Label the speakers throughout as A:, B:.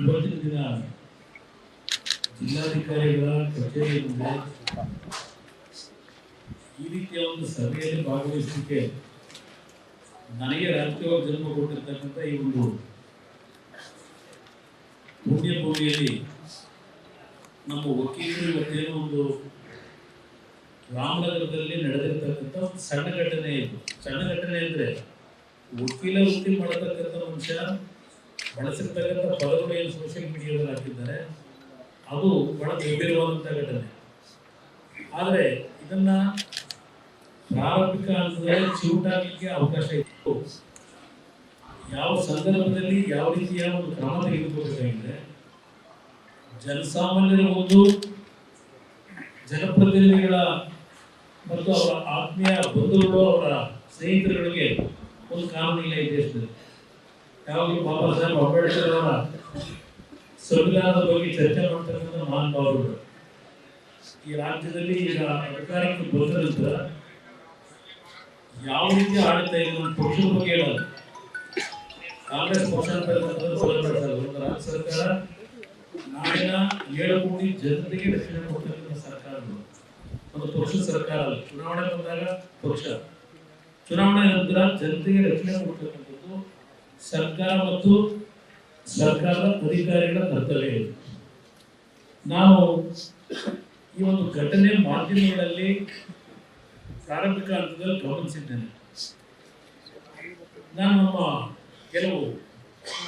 A: ಇವತ್ತಿನ ದಿನ ಜಿಲ್ಲಾಧಿಕಾರಿಗಳ ಕಚೇರಿ ಮುಂದೆ ಈ ರೀತಿಯ ಒಂದು ಸಭೆಯಲ್ಲಿ ಭಾಗವಹಿಸಲಿಕ್ಕೆ ನನಗೆ ರಾಜಕೀಯವಾಗಿ ಜನ್ಮ ಕೊಟ್ಟಿರ್ತಕ್ಕಂಥ ಈ ಒಂದು ಪುಣ್ಯ ಭೂಮಿಯಲ್ಲಿ ನಮ್ಮ ವಕೀಲರು ಇವತ್ತೇನೋ ಒಂದು ರಾಮನಗರದಲ್ಲಿ ನಡೆದಿರ್ತಕ್ಕಂಥ ಒಂದು ಸಣ್ಣ ಘಟನೆ ಇದು. ಸಣ್ಣ ಘಟನೆ ಅಂದರೆ ವಕೀಲ ವೃತ್ತಿ ಮಾಡತಕ್ಕಂಥ ಮನುಷ್ಯ ಬಳಸಿರ್ತಕ್ಕಂಥ ಪದಗಳು ಏನು ಸೋಷಿಯಲ್ ಮೀಡಿಯಾದಲ್ಲಿ ಹಾಕಿದ್ದಾರೆ ಅದು ಬಹಳ ಗಂಭೀರವಾದಂಥ ಘಟನೆ. ಆದರೆ ಇದನ್ನ ಪ್ರಾರಂಭಿಕ ಹಂತದಲ್ಲಿ ಚಿವುಟಾಗಲಿಕ್ಕೆ ಅವಕಾಶ ಇತ್ತು. ಯಾವ ಸಂದರ್ಭದಲ್ಲಿ ಯಾವ ರೀತಿಯ ಒಂದು ಕ್ರಮ ತೆಗೆದುಕೊಳ್ಳಬೇಕಾಗಿದೆ, ಜನಸಾಮಾನ್ಯರ ಒಂದು ಜನಪ್ರತಿನಿಧಿಗಳ ಮತ್ತು ಅವರ ಆತ್ಮೀಯ ಬಂಧುಗಳು ಅವರ ಸ್ನೇಹಿತರುಗಳಿಗೆ ಒಂದು ಕಾನೂನಿಲ್ಲ ಈ ದೇಶದಲ್ಲಿ. ಯಾವಾಗಲೂ ಬಾಬಾ ಸಾಹೇಬ್ ಅಂಬೇಡ್ಕರ್ ಅವರ ಸಂವಿಧಾನದ ಬಗ್ಗೆ ಚರ್ಚೆ ಮಾಡ್ತಕ್ಕಂಥ ಮಹಾನುಭಾವರುಗಳು ಈ ರಾಜ್ಯದಲ್ಲಿ ಈಗ ಅಧಿಕಾರಕ್ಕೆ ಬಂದ ನಂತರ ಯಾವ ರೀತಿಯ ಆಡಳಿತ ಇದೆ ಒಂದು ಪಕ್ಷದ ಬಗ್ಗೆ ಹೇಳೋದು. ಕಾಂಗ್ರೆಸ್ ಪಕ್ಷ ಅಂತ ಒಂದು ರಾಜ್ಯ ಸರ್ಕಾರ ನಾಡಿನ 7 ಕೋಟಿ ಜನತೆಗೆ ರಕ್ಷಣೆ ಕೊಡ್ತಕ್ಕಂಥ ಸರ್ಕಾರಗಳು, ಒಂದು ಪಕ್ಷದ ಸರ್ಕಾರ ಅಲ್ಲ. ಚುನಾವಣೆ ಬಂದಾಗ ಪಕ್ಷ, ಚುನಾವಣೆ ನಂತರ ಜನತೆಗೆ ರಕ್ಷಣೆ ಕೊಡ್ತಕ್ಕಂಥದ್ದು ಸರ್ಕಾರ ಮತ್ತು ಸರ್ಕಾರದ ಅಧಿಕಾರಿಗಳ ಕರ್ತವ್ಯ ಇದೆ. ನಾವು ಈ ಒಂದು ಘಟನೆ ಮಾಧ್ಯಮಗಳಲ್ಲಿ ಪ್ರಾರಂಭಿಕ ಹಂತದಲ್ಲಿ ಗಮನಿಸಿದ್ದೇನೆ. ನಾನು ನಮ್ಮ ಕೆಲವು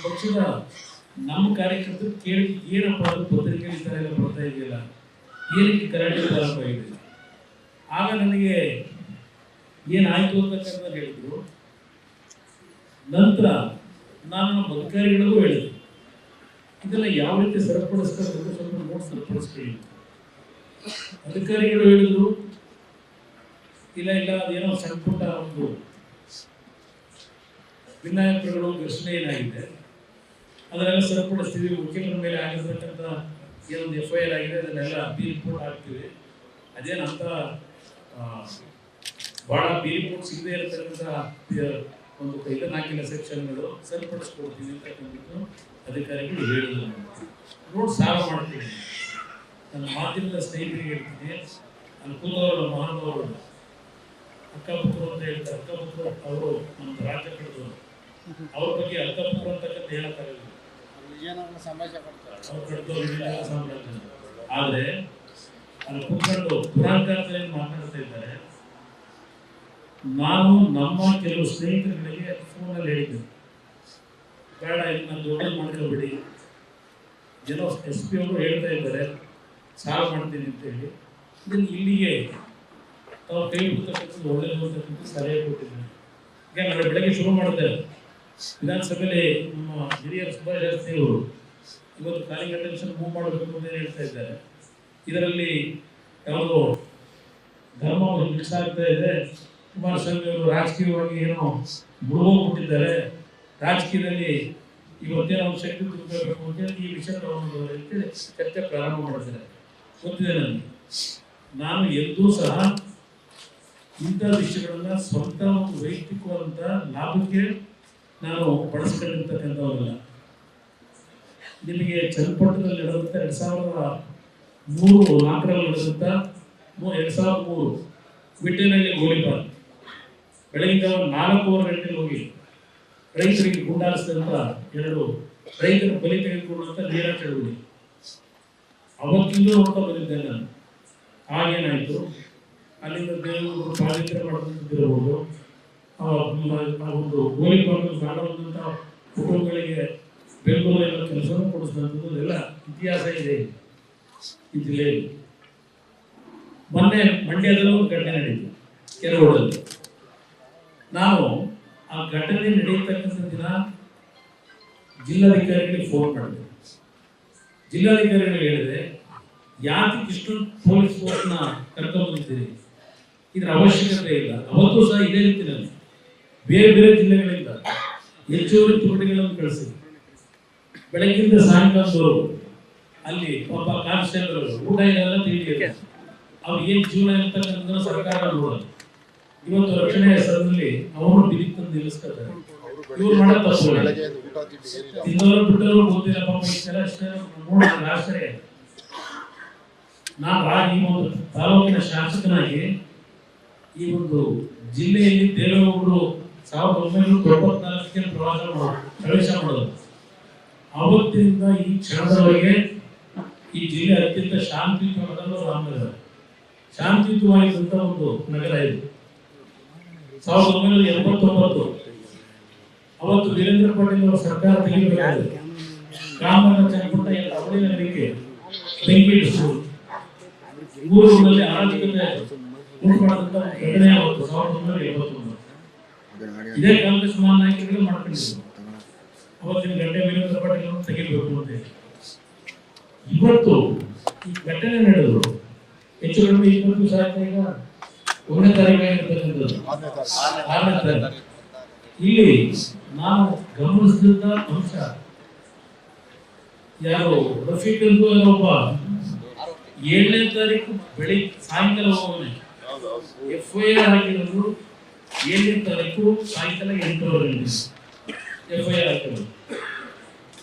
A: ಪಕ್ಷದ ನಮ್ಮ ಕಾರ್ಯಕರ್ತರು ಕೇಳಿ ಏನಪ್ಪ ಅದು ಪತ್ರಿಕೆಯಲ್ಲಿ ಈ ಥರ ಎಲ್ಲ ಬರ್ತಾ ಇದೆಯಲ್ಲ, ಏನಕ್ಕೆ ಕರಾಟೆ ಪ್ರಾರಂಭ ಆಗಿದೆ. ಆಗ ನನಗೆ ಏನಾಯ್ತು ಅಂತಕ್ಕಂಥ ಹೇಳಿದ್ರು. ನಂತರ ನಾನು ನಮ್ಮ ಅಧಿಕಾರಿಗಳಿಗೂ ಹೇಳಿದೆ ಇದೆಲ್ಲ ಯಾವ ರೀತಿ ಸರಿಪಡಿಸ್ಬೇಕು ಸ್ವಲ್ಪ ನೋಡಿ ಸರಿಪಡಿಸ್ಕೊಳ್ಳಿ. ಅಧಿಕಾರಿಗಳು ಹೇಳಿದ್ರು ಇಲ್ಲ ಅದೇನೋ ಸಣ್ಣ ಪುಟ್ಟ ಒಂದು ಭಿನ್ನಾಭಿಪ್ರಾಯಗಳು ಘರ್ಷಣೆ ಏನಾಗಿದೆ ಅದನ್ನೆಲ್ಲ ಸರಿಪಡಿಸ್ತೀವಿ. ವಕೀಲರ ಮೇಲೆ ಆಗಿರ್ತಕ್ಕಂಥ ಏನೊಂದು FIR ಆಗಿದೆ ಅದನ್ನೆಲ್ಲ ರಿಪೋರ್ಟ್ ಹಾಕ್ತೀವಿ. ಅದೇನಂತ ಭಾಳ ರಿಪೋರ್ಟ್ ಸಿಗದೆ ಇರತಕ್ಕಂಥ ಒಂದು ಇದನ್ನ ಹಾಕಿಲ್ಲ ಸೆಕ್ಷನ್ಗಳು ಸರಿಪಡಿಸ್ಕೊಡ್ತೀವಿ ಅಂತಕ್ಕಂಥದ್ದು ಅಧಿಕಾರಿಗಳು ಹೇಳಿದ್ರು. ನೋಡಿ ಸಾಲ ಮಾಡ್ತೀನಿ. ನನ್ನ ಮಾಧ್ಯಮದ ಸ್ನೇಹಿತರಿಗೆ ಹೇಳ್ತೀನಿ, ಅಲ್ಲಿ ಕೂದವರು ಮಹಾನವರು ಅಕ್ಕಪುಕ್ಕರು ಅಂತ ಹೇಳ್ತಾರೆ. ಅಕ್ಕಪುಕ್ಕರು ಅವರು ನಮ್ಮ ರಾಜ್ಯ ಕಳೆದವರು, ಅವ್ರ ಬಗ್ಗೆ ಅಕ್ಕಪುಕ್ಕರು ಅಂತಕ್ಕಂಥ ಹೇಳಕ್ಕಾಗಲ್ಲ. ಅವ್ರು ಕಳೆದವರು ಸಾಮ್ರಾಜ್ಯ. ಆದರೆ ಅಲ್ಲಿ ಕೂತ್ಕೊಂಡು ಪುರಾಣಕಾಲದಲ್ಲಿ ಮಾತನಾಡ್ತಾ ಇದ್ದಾರೆ. ನಾನು ನಮ್ಮ ಕೆಲವು ಸ್ನೇಹಿತರುಗಳಿಗೆ ಫೋನಲ್ಲಿ ಹೇಳಿದ್ದೆ, ಬೇಡ ಇದನ್ನ ದೊಡ್ಡದು ಮಾಡ್ಕೊಬೇಡಿ. ಏನೋ SP ಅವರು ಹೇಳ್ತಾ ಇದ್ದಾರೆ ಸಾಲ ಮಾಡ್ತೀನಿ ಅಂತ ಹೇಳಿ ಇದನ್ನು ಇಲ್ಲಿಗೆ ತಾವು ಕೈ ಬಿಡ್ತಕ್ಕಂಥದ್ದು ಒಳ್ಳೆಯದು ಅಂತಕ್ಕಂಥ ಸಲಹೆ ಕೊಟ್ಟಿದ್ದೀನಿ. ಈಗ ನಾಳೆ ಬೆಳಗ್ಗೆ ಶುರು ಮಾಡಿದೆ ವಿಧಾನಸಭೆಯಲ್ಲಿ ನಮ್ಮ ಹಿರಿಯರು ಸುಭಾಷ್ ಶಾಸ್ತ್ರಿ ಅವರು ಇವತ್ತು ಕಾಲಿಂಗ್ ಅಟೆನ್ಷನ್ ಮೂವ್ ಮಾಡಬೇಕು ಅಂತ ಹೇಳ್ತಾ ಇದ್ದಾರೆ. ಇದರಲ್ಲಿ ಯಾವುದೋ ಧರ್ಮ ಮಿಕ್ಸ್ ಆಗ್ತಾ ಇದೆ. ಕುಮಾರಸ್ವಾಮಿ ಅವರು ರಾಜಕೀಯವಾಗಿ ಏನೋ ಮುಳುಗೋಗ್ಬಿಟ್ಟಿದ್ದಾರೆ, ರಾಜಕೀಯದಲ್ಲಿ ಇವತ್ತೇನೋ ಒಂದು ಶಕ್ತಿ ತುಂಬಬೇಕು ಅಂತೇಳಿ ಈ ವಿಷಯ ಅಂತೇಳಿ ಚರ್ಚೆ ಪ್ರಾರಂಭ ಮಾಡಿದ್ದಾರೆ. ಗೊತ್ತಿದೆ ನನಗೆ. ನಾನು ಎಂದೂ ಸಹ ಇಂಥ ವಿಷಯಗಳನ್ನ ಸ್ವಂತ ಒಂದು ವೈಯಕ್ತಿಕವಾದಂಥ ಲಾಭಕ್ಕೆ ನಾನು ಬಳಸ್ಕೊಂಡಿರ್ತಕ್ಕಂಥವರಲ್ಲ. ನಿಮಗೆ ಚನ್ನಪಟ್ಟಣದಲ್ಲಿ ನಡೆದಂಥ 2003-4ರಲ್ಲಿ ನಡೆದಂಥ 2003 ಬಿಟ್ಟೇನಲ್ಲಿ ಗೋಲಿಬಾರ್ ಬೆಳಗಿನ ಜಾವ 4:15 ಗಂಟೆಗೆ ಹೋಗಿ ರೈತರಿಗೆ ಗುಂಡಾರಿಸಿದಂಥ 2 ರೈತರ ಬಲಿ ತೆಗೆದುಕೊಂಡಂಥ ನೇರ ಚಳುವಳಿ ಅವತ್ತಿಂದ ನೋಡ್ತಾ ಬಂದಿದ್ದೆ ನಾನು. ಆಗೇನಾಯಿತು, ಅಲ್ಲಿಂದ ದೇವರು ಪಾಲಿಕೆ ಮಾಡ್ತಿರ್ಬೋದು, ಆ ಒಂದು ಗೋಲಿಬಾರ್ದು ಕಾಣುವಂಥ ಕುಟುಂಬಗಳಿಗೆ ಬೆಂಬಲ ಎಲ್ಲ ಕೆಲಸವನ್ನು ಕೊಡಿಸಿದಂಥದ್ದು ಎಲ್ಲ ಇತಿಹಾಸ ಇದೆ ಈ ಜಿಲ್ಲೆಯಲ್ಲಿ. ಮೊನ್ನೆ ಮಂಡ್ಯದಲ್ಲೂ ಒಂದು ಘಟನೆ ನಡೀತು ಕೆರಗೋಡಲ್ಲಿ. ನಾವು ಆ ಘಟನೆ ನಡೆಯತಕ್ಕಂಥ ದಿನ ಜಿಲ್ಲಾಧಿಕಾರಿಗಳಿಗೆ ಫೋನ್ ಮಾಡಿದೆ. ಜಿಲ್ಲಾಧಿಕಾರಿಗಳು ಹೇಳಿದೆ, ಯಾಕೆ ಇಷ್ಟು ಪೊಲೀಸ್ ಫೋರ್ಸ್ನ ಕರ್ಕೊಂಡ್ಬಂದಿದ್ದೀರಿ, ಇದರ ಅವಶ್ಯಕತೆ ಇಲ್ಲ. ಅವತ್ತು ಸಹ ಇದೇ ರೀತಿಯಲ್ಲಿ ಬೇರೆ ಬೇರೆ ಜಿಲ್ಲೆಗಳಿಂದ ಹೆಚ್ಚುವರಿ ತುಕಡಿಗಳನ್ನು ಕಳಿಸಿ ಬೆಳಗ್ಗಿಂದ ಸಾಯಂಕಾಲದವರು ಅಲ್ಲಿ ಪಾಪ ಕಾನ್ಸ್ಟೇಬಲ್ ಊಟ ಏನೆಲ್ಲ ತಿಳಿದಿದೆ. ಅವ್ರು ಏನು ಜೀವನ ಇರ್ತಕ್ಕಂಥ ಸರ್ಕಾರ ನೋಡೋದು. ಇವತ್ತು ರಕ್ಷಣೆ ಹೆಸರಿನಲ್ಲಿ ಅವರು ಬಿಗಿ ತಂದು ನಿಲ್ಲಿಸ್ಕೊತಾರೆ. ಇವ್ರು ಮಾಡೋ ತಪ್ಪು ತಿನ್ನೋರು ಬಿಟ್ಟರು ಗೊತ್ತಿಲ್ಲ ಪಾಪ ಇಷ್ಟೆಲ್ಲ ಇಷ್ಟೇ ನೋಡಿದ್ರೆ ಆಶ್ಚರ್ಯ. ನಾನು ಈ ಒಂದು ತಾಲೂಕಿನ ಶಾಸಕನಾಗಿ ಈ ಒಂದು ಜಿಲ್ಲೆಯಲ್ಲಿ ದೇವೇಗೌಡರು 1994 ಪ್ರವೇಶ ಮಾಡೋದು. ಅವತ್ತಿನಿಂದ ಈ ಕ್ಷಣದವರೆಗೆ ಈ ಜಿಲ್ಲೆ ಅತ್ಯಂತ ಶಾಂತಿಯುತವಾದ ರಾಮನಗರ, ಶಾಂತಿಯುತವಾಗಿದ್ದಂಥ ಒಂದು ನಗರ ಇದು. 1989 ಅವತ್ತು ವೀರೇಂದ್ರ ಪಾಟೀಲ್ ಅವರ ಸರ್ಕಾರ ತೆಗೆದುಕೊಳ್ಳಿ ಕಾಮಗಾರಿ ಚನ್ನಪಟ್ಟ ಅವಳಿ ನಗರಕ್ಕೆ ಬೆಂಕಿ ಇಡಿಸುವುದು, ಊರುಗಳಲ್ಲಿ ಅರಾಜಕತೆ ಉಂಟು ಮಾಡಿದಂಥ ಘಟನೆ ಅವತ್ತು 1989. ಇದೇ ಕಾಂಗ್ರೆಸ್ ಮಹಾನ್ ನಾಯಕರಿಗೆ ಮಾಡ್ಕೊಂಡಿದ್ರು. ಅವತ್ತಿನ ಗಂಟೆ ವೀರೇಂದ್ರ ಪಾಟೀಲ್ ಅವರು ತೆಗಿಬೇಕು ಅಂತ. ಇವತ್ತು ಈ ಘಟನೆ ನಡೆದ್ರು ಹೆಚ್ಚು ಕಡಿಮೆ 20 ದಿವಸ ಆಯ್ತು. ಈಗ 1ನೇ ತಾರೀಕಾಗಿರ್ತಕ್ಕಂಥದ್ದು 6ನೇ ತಾರೀಕು. ಇಲ್ಲಿ ನಾನು ಗಮನಿಸಿದ ಅಂಶ, ಯಾರು ರಫೀಕ್ ಎಂದು ಒಬ್ಬ 7ನೇ ತಾರೀಕು ಬೆಳಿಗ್ಗೆ ಸಾಯಂಕಾಲ ಹೋಗೋನೆ FIR ಆಗಿರೋದು. 7ನೇ ತಾರೀಕು ಸಾಯಂಕಾಲ 8 ಗಂಟೆ FIR ಆಗಿರೋದು.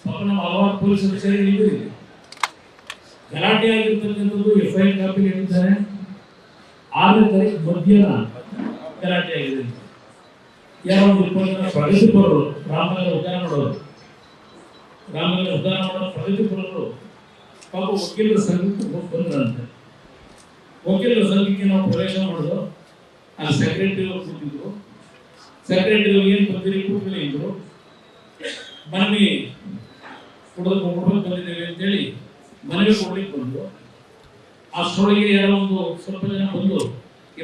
A: ಪಾಪ ನಾವು ಹಲವಾರು ಪೊಲೀಸರು ಸೇರಿ ಇದ್ದೀವಿ. ಗಲಾಟೆ ಆಗಿರ್ತಕ್ಕಂಥದ್ದು FIR ಕಾಪಿ ಹೇಳಿದ್ದಾರೆ. 6ನೇ ತಾರೀಕು ಮಧ್ಯಾಹ್ನ ಗಲಾಟೆ ಆಗಿದೆ. ಯಾರೋ ಒಂದು 20 ಜನ ಪ್ರಗತಿಪರರು ರಾಮನಗರ ಉದ್ಧಾರ ಮಾಡೋರು ಪ್ರಗತಿಪರರು ಪಾಪ ವಕೀಲರ ಸಂಘಕ್ಕೆ ಹೋಗಿ ಬಂದ್ರಂತೆ. ವಕೀಲರ ಸಂಘಕ್ಕೆ ನಾವು ಪ್ರವೇಶ ಮಾಡೋದು. ಅಲ್ಲಿ ಸೆಕ್ರೆಟರಿ ಅವರು ಕೂತಿದ್ರು. ಸೆಕ್ರೆಟರಿ ಏನು ಬಂದಿರಿ ಕೂತ್ಕೊಳ್ಳಿ ಇದ್ರು. ಮನವಿ ಕೊಡೋದಕ್ಕೆ ಬಂದಿದ್ದೇವೆ ಅಂತೇಳಿ ಮನವಿ ಕೊಡ್ಲಿಕ್ಕೆ ಬಂದು ಅಷ್ಟರೊಳಗೆ ಯಾರೋ ಒಂದು ಸ್ವಲ್ಪ ಜನ ಬಂದು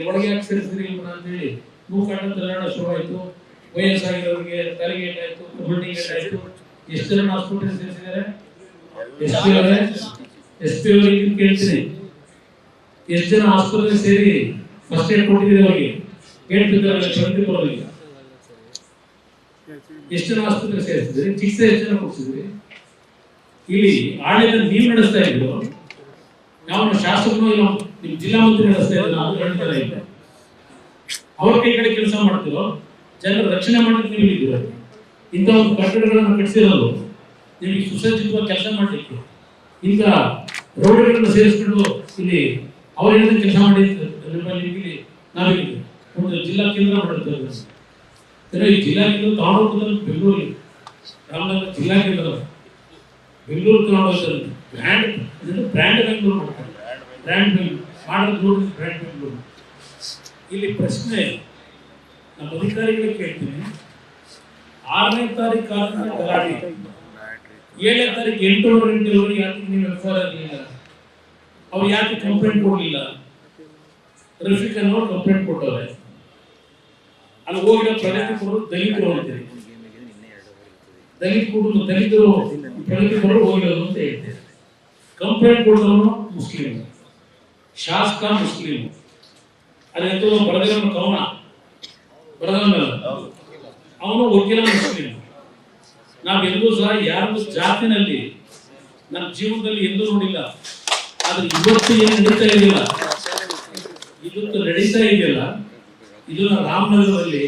A: ಒಳಗೆ ಯಾಕೆ ಸೇರಿಸ್ತೀರಿ ಅಂತೇಳಿ ನೂಕಾಟ ತಲಾಟ ಶುರುವಾಯಿತು. ವಯಸ್ಸಾಗಿರೋರಿಗೆ ತಲೆಗೆ ಏಟಾಯ್ತು, ಬಿಲ್ಡಿಂಗ್ ಏಟಾಯ್ತು. ಎಷ್ಟು ಜನ ಹಾಸ್ಪಿಟಲ್ ಸೇರಿಸಿದ್ದಾರೆ? ಎಸ್ ಪಿ ಅವರಿಗೆ ಕೇಳ್ತೀನಿ, ಎಷ್ಟು ಜನ ಆಸ್ಪತ್ರೆ ಸೇರಿ ಫಸ್ಟ್ ಏಡ್ ಕೊಟ್ಟಿದ್ದೀರಿ ಅವರಿಗೆ? ಕೇಳ್ತಿದ್ದಾರೆ ಪ್ರತಿಪರರಿಗೆ. ಎಷ್ಟು ಜನ ಆಸ್ಪತ್ರೆ ಸೇರಿಸಿದ್ರಿ? ಚಿಕಿತ್ಸೆ ಎಷ್ಟು ಜನ ಕೊಡಿಸಿದ್ರಿ? ಇಲ್ಲಿ ಆಡಳಿತ ನೀವು ನಡೆಸ್ತಾ ಇದ್ರು, ನಾವು ಶಾಸಕರು ಇಲ್ಲ ನಿಮ್ ಜಿಲ್ಲಾ ಮಂತ್ರಿ ನಡೆಸ್ತಾ ಇದ್ರು. ನಾವು ಹೇಳ್ತಾ ಇಲ್ಲ ಅವ್ರ ಕೈ ಕಡೆ ಕೆಲಸ ಮಾಡ್ತಿರೋ ಜನರ ರಕ್ಷಣೆ ಮಾಡಲಿಕ್ಕೆ ನೀವು ಇದ್ದೀರ. ಇಂಥ ಒಂದು ಕಟ್ಟಡಗಳನ್ನು ಕಟ್ಟಿಸಿರೋದು ನಿಮಗೆ ಸುಸಜ್ಜಿತವಾಗಿ ಕೆಲಸ ಮಾಡಲಿಕ್ಕೆ. ಇಂಥ ರೋಡ್ಗಳನ್ನು ಸೇರಿಸ್ಕೊಂಡು ಇಲ್ಲಿ ಅವ್ರ ಹೇಳಿದ ಕೆಲಸ ಮಾಡಿ ಇಲ್ಲಿ ನಾವಿಲ್ಲಿ ಒಂದು ಜಿಲ್ಲಾ ಕೇಂದ್ರ ಮಾಡಿರ್ತೇವೆ. ಈ ಜಿಲ್ಲಾ ಕೇಂದ್ರ ತಗೊಂಡೋಗ್ತದೆ ಬೆಂಗಳೂರಿಗೆ, ರಾಮನಗರ ಜಿಲ್ಲಾ ಕೇಂದ್ರ ಬೆಂಗಳೂರು ತಗೊಂಡೋಗ್ತಾರೆ. ಬ್ರ್ಯಾಂಡ್ ಬೆಂಗಳೂರು ಮಾಡ್ತಾರೆ. ಬ್ರ್ಯಾಂಡ್ ಬೆಂಗಳೂರು ಮಾಡೋದು ನೋಡಿ, ಬ್ರ್ಯಾಂಡ್ ಬೆಂಗಳೂರು. ಇಲ್ಲಿ ಪ್ರಶ್ನೆ ನಮ್ಮ ಅಧಿಕಾರಿಗಳಿಗೆ ಕೇಳ್ತೀನಿ, 6ನೇ ತಾರೀಕು ಆದ್ಮೇಲೆ ಗಲಾಟೆ, 7ನೇ ತಾರೀಕು 8 ಗಂಟೆವರೆಗೆ ಯಾಕೆ ನೀವು FIR ಆಗಲಿಲ್ಲ? ಅವ್ರು ಯಾಕೆ ಕಂಪ್ಲೇಂಟ್ ಕೊಡಲಿಲ್ಲ? ರಫೀಕ್ ಅನ್ನೋರು ಕಂಪ್ಲೇಂಟ್ ಕೊಟ್ಟವ್ರೆ. ಅಲ್ಲಿ ಹೋಗಿರೋ ಪ್ರಗತಿಪರರು ದಲಿತರು ಅಂತೀರಿ, ದಲಿತರು ಪ್ರಗತಿಪರರು ಹೋಗಿರೋದು ಅಂತ ಹೇಳ್ತಾರೆ. ಕಂಪ್ಲೇಂಟ್ ಕೊಡೋನು ಮುಸ್ಲಿಂ, ಶಾಸಕ ಮುಸ್ಲಿಂ. ಅದಂತೂ ಬರದವನು ಕವನ ಬರದವನಲ್ಲ, ಅವನು ವಕೀಲ ಮುಸ್ಲಿಂ. ನಾವೆಂದೂ ಸಹ ಯಾರೊಂದು ಜಾತಿನಲ್ಲಿ ನನ್ನ ಜೀವನದಲ್ಲಿ ಎಂದೂ ನೋಡಿಲ್ಲ. ಆದ್ರೆ ಇವತ್ತು ಏನು ನಡೀತಾ ಇದೆಯಲ್ಲ, ಇವತ್ತು ನಡೀತಾ ಇದೆಯಲ್ಲ, ಇದನ್ನ ರಾಮನಗರದಲ್ಲಿ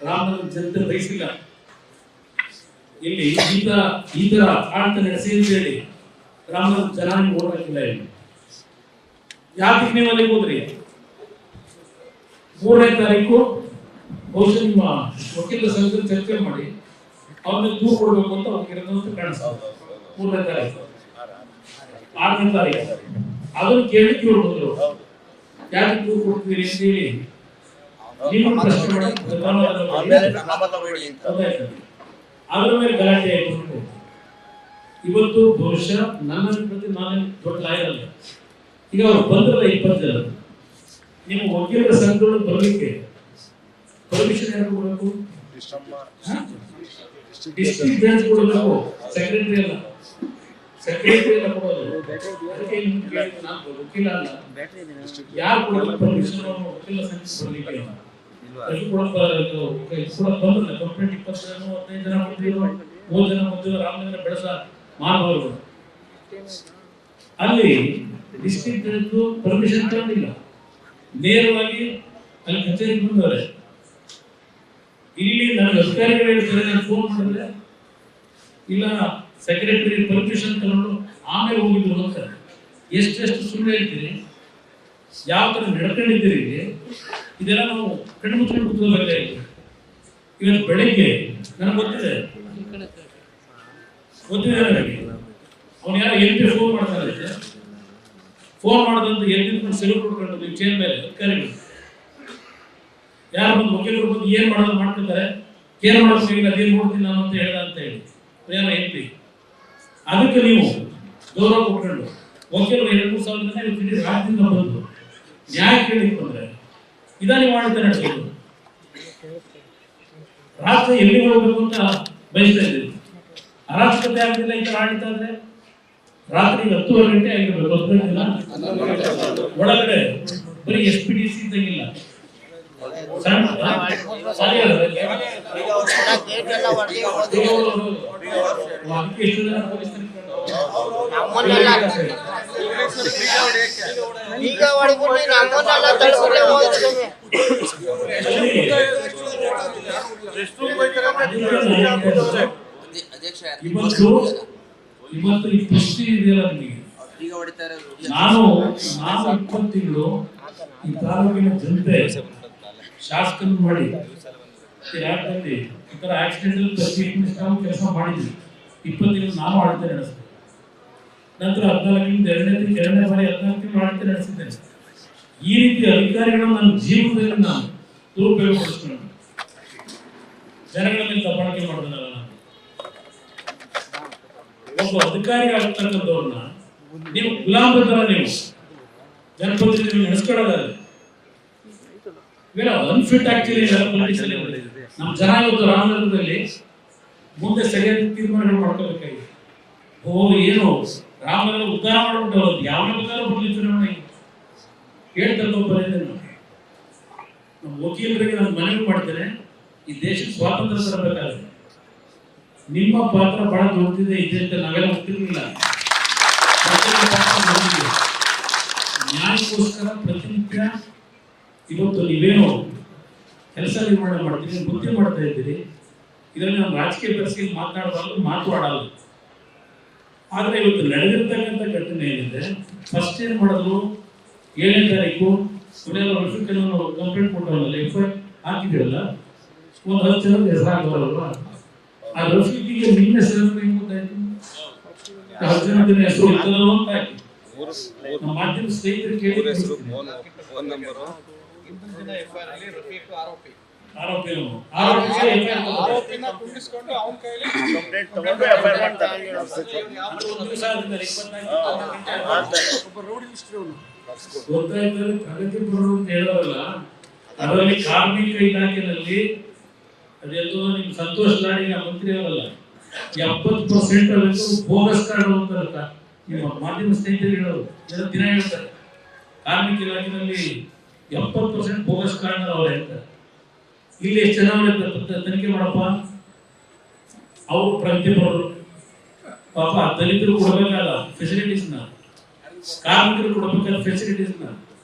A: ರಾಮನಗರ ಜನತೆ ಬಯಸಿಲ್ಲ. ಇಲ್ಲಿ ಈ ತರ ಆಡಳಿತ ನಡೆಸಿ ಅಂತ ಹೇಳಿ ರಾಮನಗರ ಜನ ಓಟ್ ಹಾಕಿಲ್ಲ. ಇಲ್ಲಿ ಯಾಕೆ ನೀವು ಅಲ್ಲಿಗೆ ಹೋದ್ರಿ? 3ನೇ ತಾರೀಕು ಬಹುಶಃ ನಿಮ್ಮ ವಕೀಲರ ಸಂಘದಲ್ಲಿ ಚರ್ಚೆ ಮಾಡಿ ಅವ್ರನ್ನ ದೂರು ಕೊಡಬೇಕು ಅಂತ ಅವ್ರಿಗೆ ಕಾಣಿಸ್ತದೆ. 3ನೇ ತಾರೀಕು 6ನೇ ತಾರೀಕು ಅದನ್ನು ಕೇಳಲಿಕ್ಕೆ ಇವ್ರು ಬಂದ್ರು. ಯಾಕೆ ದೂರು ಕೊಡ್ತೀರಿ ಅಂತ ಹೇಳಿ ನೀವು ಪ್ರಶ್ನೆ ಮಾಡಿ ಅದ್ರ ಮೇಲೆ ಗಲಾಟೆ ಆಯ್ತು. ಇವತ್ತು ಬಹುಶಃ ನನ್ನ ಪ್ರತಿ ನಾನೇ ದೊಡ್ಡ ಲಾಯರ್ ಅಲ್ಲ. ಈಗ ಅವ್ರು ಬಂದ್ರಲ್ಲ 20 ಜನ, ನಿಮ್ಮ ವಕೀಲರ ಸಂಘಗಳು ಬರಲಿಕ್ಕೆ ಪರ್ಮಿಷನ್ ಯಾರು ಕೊಡಬೇಕು? ಡಿಸ್ಟ್ರಿಕ್ಟ್ ಜಡ್ಜ್ ಕೊಡಬೇಕು, ಸೆಕ್ರೆಟರಿ ಅಲ್ಲ. ಸೆಕ್ರೆಟರಿ ಎಲ್ಲ ಕೊಡೋದು. ಅದಕ್ಕೆ ನಾನು ವಕೀಲ ಅಲ್ಲ, ಯಾರು ಕೊಡಬೇಕು ಪರ್ಮಿಷನ್? ವಕೀಲರ ಸಂಘ ಬರಲಿಕ್ಕೆ ಬಂದ್ರಲ್ಲ ಕಂಪ್ಲೇಂಟ್ 20 ಜನ 15 ಜನ ಬಂದಿರೋ 3 ಜನ ಬಂದಿರೋ ರಾಮನಗರ ಬೆಳಸ ಮಾನವರು ಅಲ್ಲಿ ಡಿಸ್ಟ್ರಿಕ್ಟ್ ಜಡ್ಜ್ ಪರ್ಮಿಷನ್ ತಗೊಂಡಿಲ್ಲ, ನೇರವಾಗಿ ಅಲ್ಲಿ ಕಚೇರಿಗೆ ಬಂದವರೆ. ಇಲ್ಲಿ ನನ್ನ ಅಧಿಕಾರಿಗಳು ಹೇಳ್ತಾರೆ, ನಾನು ಫೋನ್ ಮಾಡಿದ್ರೆ ಇಲ್ಲ ಸೆಕ್ರೆಟರಿ ಪರ್ಮಿಷನ್ ತಗೊಂಡು ಆಮೇಲೆ ಹೋಗಿದ್ರು ಅಂತ. ಎಷ್ಟೆಷ್ಟು ಸುಳ್ಳು ಹೇಳ್ತೀರಿ, ಯಾವ ಥರ ನಡ್ಕೊಂಡಿದ್ದೀರಿ, ಇದೆಲ್ಲ ನಾವು ಕಣ್ಣು ಮುಚ್ಕೊಂಡು ಕೂತ್ಕೋಬೇಕಾಗಿತ್ತು. ಇವತ್ತು ಬೆಳಿಗ್ಗೆ ನನಗೆ ಗೊತ್ತಿದೆ ನನಗೆ ಅವನು ಯಾರು MP ಫೋನ್ ಮಾಡ್ತಾರೆ, ಫೋನ್ ಮಾಡೋದಂತ ಎದ್ದು ಸೆಲ್ಯೂಟ್ ಕೊಡ್ಕೊಂಡು ನೀವು ಚೇರ್ ಮೇಲೆ ಅಧಿಕಾರಿಗಳು ಯಾರು ಬಂದು ವಕೀಲರು ಬಂದು ಏನ್ ಮಾಡೋದು ಮಾಡ್ತಿದ್ದಾರೆ, ಕೇರ್ ಮಾಡೋದು ಅದೇನು ನೋಡ್ತೀನಿ ನಾನು ಅಂತ ಹೇಳ್ದ ಅಂತ ಹೇಳಿ ಯಾರ MP. ಅದಕ್ಕೆ ನೀವು ಗೌರವ ಕೊಟ್ಕೊಂಡು ವಕೀಲರು 2-3 ಸಾವಿರ ಜನ ಇಡೀ ರಾಜ್ಯದಿಂದ ಬಂದು ನ್ಯಾಯ ಕೇಳಿಕ್ ಬಂದ್ರೆ ಇದಾನಿ ಮಾಡ್ತಾರೆ ನಡೆಸೋದು. ರಾಷ್ಟ್ರ ಎಲ್ಲಿ ಹೋಗ್ಬೇಕು ಅಂತ ಬಯಸ್ತಾ ಇದ್ದೀವಿ. ಅರಾಜಕತೆ ಆಗಲಿಲ್ಲ ಈ ತರ ಆಡಿತಾ ಇದ್ರೆ ರಾತ್ರಿ 10 ಗಂಟೆ ಆಗಿರ್ಬೇಕು, 10 ಗಂಟೆ ಒಳಗಡೆ ಬರೀ SPDC ಇದ್ದಂಗಿಲ್ಲ, ಇವತ್ತು ಈ ಪುಷ್ಟಿ ಇದೆಯಲ್ಲ ನಿಮಗೆ. ನಾನು 20 ತಿಂಗಳು ಈ ತಾಲೂಕಿನ ಜನತೆ ಶಾಸಕರು ಮಾಡಿ ಯಾಕಂದ್ರೆ ಈ ತರ ಆಕ್ಸಿಡೆಂಟ್ ಕೆಲಸ ಮಾಡಿದ್ವಿ. 20 ತಿಂಗಳು ನಾನು ಆಡಳಿತ ನಡೆಸಿದೆ. ನಂತರ 14 ಎರಡನೇ ಬಾರಿ 14 ತಿಂಗಳು ಆಡಳಿತ ನಡೆಸಿದ್ದೇನೆ. ಈ ರೀತಿ ಅಧಿಕಾರಿಗಳನ್ನು ನನ್ನ ಜೀವನದಲ್ಲಿ ನಾನು ದುರುಪಯೋಗಪಡಿಸ್ಕೊಂಡು ಜನಗಳ ಮೇಲೆ ದಬ್ಬಾಳಿಕೆ ಮಾಡಿದ್ನಲ್ಲ. ನಾನು ಒಬ್ಬ ಅಧಿಕಾರಿ ಆಗ್ತಕ್ಕಂಥವ್ರನ್ನ ನೀವು ಗುಲಾಮ ತರ ನೀವು ಜನಪ್ರತಿನಿಧಿಗಳು ನಡೆಸ್ಕೊಳ್ಳೋದಾದ್ರೆ ಇವೆಲ್ಲ ಅನ್ಫಿಟ್ ಆಕ್ಚುಲಿ. ನಮ್ಮ ಜನ ಇವತ್ತು ರಾಮನಗರದಲ್ಲಿ ಮುಂದೆ ಸರಿಯಾದ ತೀರ್ಮಾನಗಳು ಮಾಡ್ಕೋಬೇಕಾಗಿದೆ. ಏನು ರಾಮನಗರ ಉದ್ಧಾರ ಮಾಡ್ಬಿಟ್ಟು ಯಾವ ಬೇಕಾದ್ರೂ ಬರಲಿ ಚುನಾವಣೆ ಹೇಳ್ತಾರೆ ಒಬ್ಬರೇ. ನಮ್ಮ ವಕೀಲರಿಗೆ ನಾನು ಮನವಿ ಮಾಡ್ತೇನೆ, ಈ ದೇಶಕ್ಕೆ ಸ್ವಾತಂತ್ರ್ಯ ತರಬೇಕಾದ್ರೆ ನಿಮ್ಮ ಪಾತ್ರ ಬಹಳ ದೊಡ್ಡದಿದೆ ಇದೆ ಅಂತ ನಾವೆಲ್ಲ ಗೊತ್ತಿರಲಿಲ್ಲ. ನ್ಯಾಯಕ್ಕೋಸ್ಕರ ಪ್ರತಿನಿತ್ಯ ಇವತ್ತು ನೀವೇನು ಕೆಲಸ ನಿರ್ಮಾಣ ಮಾಡ್ತೀರಿ, ಬುದ್ಧಿ ಮಾಡ್ತಾ ಇದ್ದೀರಿ. ಇದರಲ್ಲಿ ನಾವು ರಾಜಕೀಯ ಪರಿಸ್ಥಿತಿ ಮಾತನಾಡಬಾರ್ದು, ಮಾತು ಆಡಲ್ಲ. ಆದರೆ ಇವತ್ತು ನಡೆದಿರ್ತಕ್ಕಂಥ ಘಟನೆ ಏನಿದೆ, ಫಸ್ಟ್ ಏನ್ ಮಾಡಿದ್ರು 7ನೇ ತಾರೀಕು ಕಂಪ್ಲೇಂಟ್ ಕೊಟ್ಟವಲ್ಲ, FIR ಹಾಕಿದ್ರಲ್ಲ, ಒಂದು 10 ಜನದ ಹೆಸರಾಗಬಾರಲ್ವಾ? ಆ ರಫೀಕಿಗೆ ನಿಮ್ಮ ಹೆಸರು ಹೆಂಗ್ ಗೊತ್ತಾಯ್ತು? 10 ಜನದ ಹೆಸರು ಇರ್ತದೋ ಅಂತ ಹಾಕಿ ನಮ್ಮ ಮಾಧ್ಯಮ ಸ್ನೇಹಿತರು ಕೇಳಿ
B: ಆರೋಪಿನ ಕುಂಡಿಸ್ಕೊಂಡು ಅವನ ಕೈಯಲ್ಲಿ ಕಂಪ್ಲೇಂಟ್ ತಗೊಂಡು FIR ಮಾಡ್ತಾರೆ.
A: ಗೊತ್ತಾಯ್ತು ಪ್ರಗತಿ ಬರೋದು ಅಂತ ಹೇಳೋರಲ್ಲ, ಅದರಲ್ಲಿ ಕಾರ್ಮಿಕ ಇಲಾಖೆಯಲ್ಲಿ ಅದೆಲ್ಲೋ ನಿಮ್ ಸಂತೋಷ್ ಲಾಡಿನ ಮಂತ್ರಿ ಅವರಲ್ಲ 70% ಅವರೆಲ್ಲರೂ ಬೋಗಸ್ ಕಾರ್ಡ್ ಅಂತಾರಲ್ಲ. ನಿಮ್ಮ ಮಾಧ್ಯಮ ಸ್ನೇಹಿತರು ಹೇಳೋರು ದಿನ ಹೇಳ್ತಾರೆ, ಕಾರ್ಮಿಕ ಇಲಾಖೆಯಲ್ಲಿ 70% ಬೋಗಸ್ ಕಾರ್ಡ್ ಅವರೇ ಅಂತ. ಇಲ್ಲಿ ಎಷ್ಟು ಜನ ಅವರೇ ತನಿಖೆ ಮಾಡಪ್ಪ. ಅವರು ಪ್ರಗತಿ ಬರೋರು ಪಾಪ ದಲಿತರು ಕೊಡಬೇಕಾದ ಫೆಸಿಲಿಟೀಸ್ನ, ಕಾರ್ಮಿಕರು ಕೊಡಬೇಕಾದ ಫೆಸಿಲಿಟೀಸ್ನ